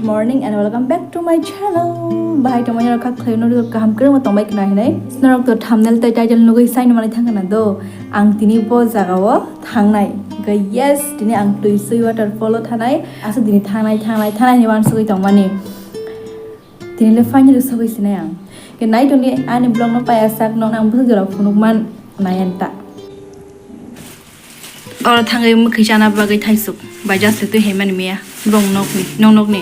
morning and welcome back to my channel. Bahai tomanya rakha khlaino ro kaham kre ma tomai kna hinai. Snarok to thumbnail tai title nugai sai namani thangana do. Ang tini bo jagao thangnai. Ga yes tini ang Tuisoi Waterfall thanai. Asu tini thangnai ni wan sugoi tongmani. Tini le finally sugoi sinai ang. Ke nai toni ani blog no paya sak no ang bu jora phunukman nayanta. Or thangai mukhi jana bagai thaisuk. By just to him and me. Wrong knock me. No knock me.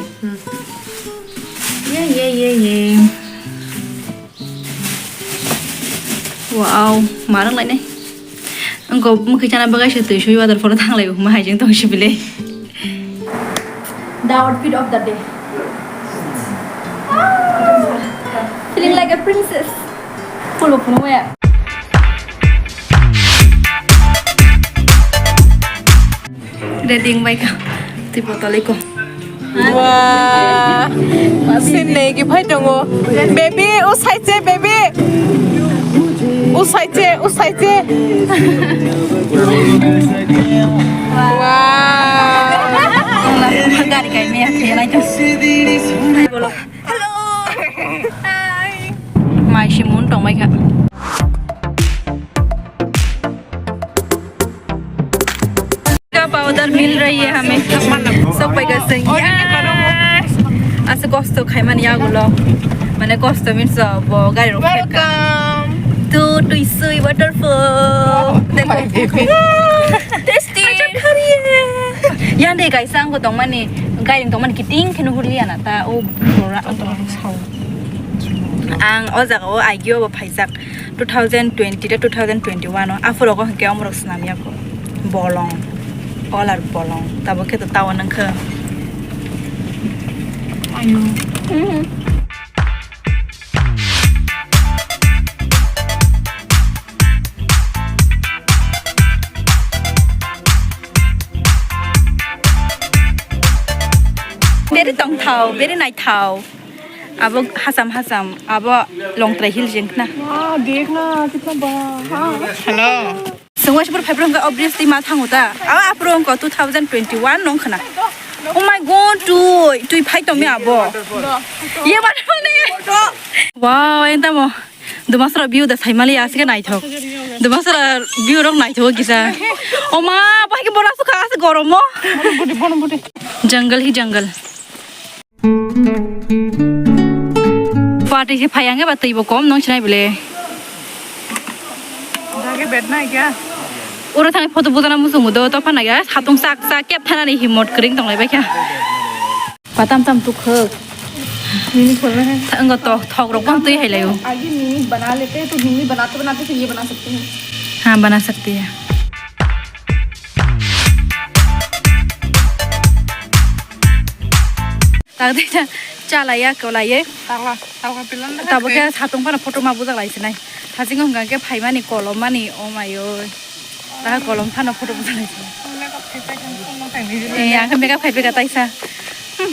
Yeah. Wow, marang lại này. Anh có một cái channel bagage từ Tuisoi Waterfall thang lại mà hai chúng tôi chỉ bile. The outfit of the day. Feeling like a princess. Full of nowhere. Reading by ka. Tipo toliko. Wow. Xin này cái phải đâu ngô. Baby, usai che baby. Usai che. Wow. Gari cái mẹ thế này cho. Hello. Hi. Mai chỉ muốn trồng mấy cả. Powder मिल रही है हमें सब पैसा सही ऐसे cost तो खाई मन या गुलो मैंने कॉस्ट मीन सब गाड़ी Welcome to Tuisoi Waterfall देखो टेस्टी यहाँ दे गाइस आंगो तो मने गाड़ी तो मने किटिंग खेनो हुलिया ना ता ओ बोरा आंग अजागा ओ आइगियो बो फाइजाक 2020 to 2021 आफुरो को के अमरक सनामिया को bolong all are bolong tabo ke to tawan nang khe ayo very tong thau very nice thau abo hasam abo long trai hill jeng na देखना कितना बड़ा hello Sungguh super favorit enggak obviously matang uta. Awak apro enggak 2021 nong kena. Oh my god tu pai to me abo. Ye mana ni? Wow, enta mo. Dumasra view da saimali asik nai thok. Dumasra view rong nai thok kisa. Oh ma, pai ke bola suka as gorom mo. Budi. Jungle hi jungle. Party se phayang ba tai bo kom nong chnai bole. जाके बैठना है क्या Orang thang foto bukan musuh muda atau apa naga? Hatung sak kep thana ni himot kering tong lagi kya? Patam tam tu khek. Mini खोल रहे हैं Enggak toh thok rokon tu है लायो. आगे मिनी बना लेते हैं तो मिनी बनाते फिर ये बना सकते हैं हाँ बना सकती है. Tadi dah cala ya kau lagi. ताला पिलन Tapi kan hatung pada foto mabu tak lagi senai. Hasil kau enggak ke pai mani kolom mani oh my god. Dah kolom pada foto bukan lagi. Yang kan mereka pai berkata isa.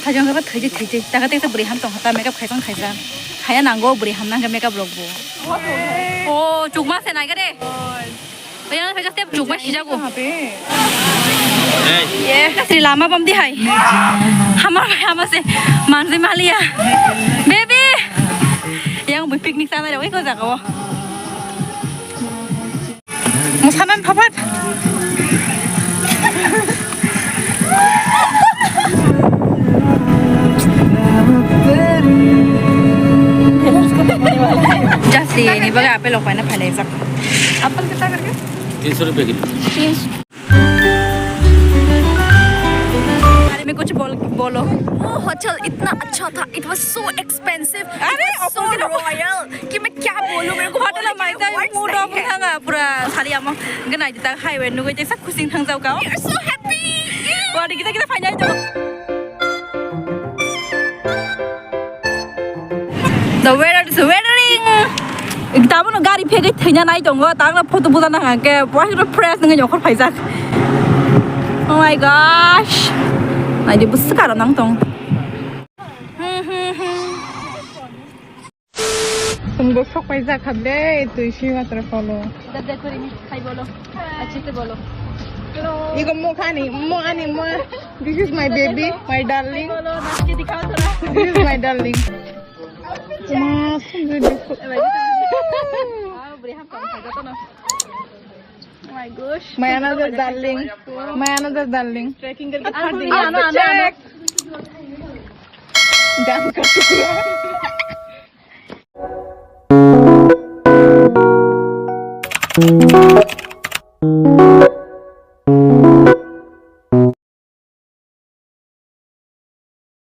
Tajam kau terjadi. Tak kata kita beri ham tong kata mereka pai tong kaisa. Kaya nanggo beri ham nang mereka blog bo. Oh cuma senai kan deh. Bayang mereka setiap cuma sih jago. Yeah, Sri Lama pam di hai. Hamar se manzi malia. Baby. Yang buat piknik sana dong ikut tak kau? मुसलमान फफट Jadi ini bagai apa loh panen palezak. अपन कितना करके 300 रुपए kilo. बारे में कुछ बोलो. वो hotel इतना अच्छा था. It was so expensive. अरे so royal. कि मैं क्या बोलूँ मेरे को होटल में तो मूड ऑफ था पूरा सारी आमा. गना जिता हाईवे नुगे जैसा खुशी थंग जाओ का. We are so happy. Wah kita final जो. The weather is weathering. Kita pun gari pergi tanya naik dong, tang na foto bukan nang ke, wah itu press dengan jokor pajak. Oh my gosh, nah dia besar kan nang dong. तुमको सब पैसा खा ले Tuisoi Waterfall देखो रे, खाई बोलो, अच्छे से बोलो. You go more honey, more honey, more. This is my baby, my darling. This is my darling. Wow, so beautiful. Oh my gosh. My another darling. My another darling. Trekking करके Check. Dance का टुकड़ा.